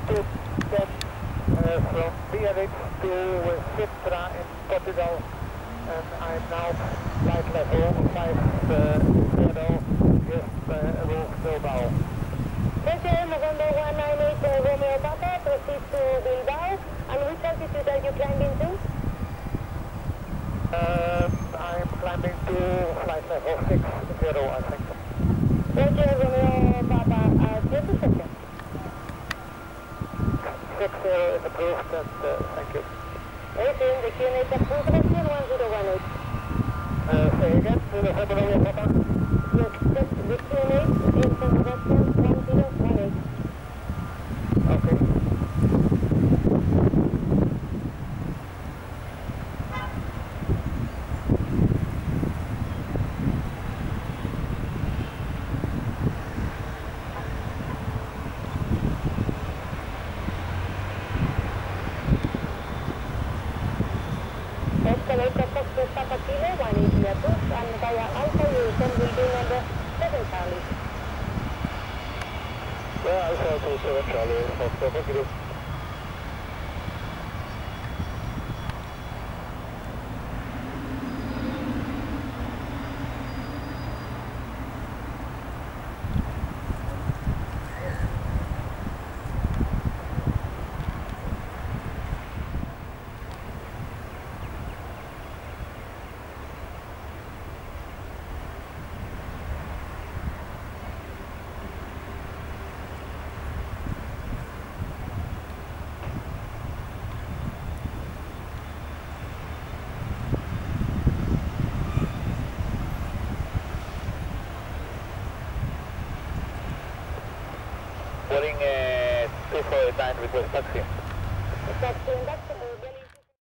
to get from Biarritz to Sintra in Portugal, and I'm now flight level 50, just above Bilbao. Roger, November 198 Romeo Papa, proceed to Bilbao. And which altitude are you climbing to? I'm climbing to flight level 60, I think. Roger, Romeo Papa, 20 seconds. 60 is approved, and thank you. Resume the QNH approved, Russian 1018. Say again, to the Romeo Papa? Yes, that's the QNH is Russian 1018. Okay. Escalator Foxtrot Papa Kilo 180 approved, and via Alpha Houston will be number 7 Charlie. Yeah, I saw to 7 Charlie, Foxtrot, thank you. Boarding 2489, request taxi. Taxi, and that's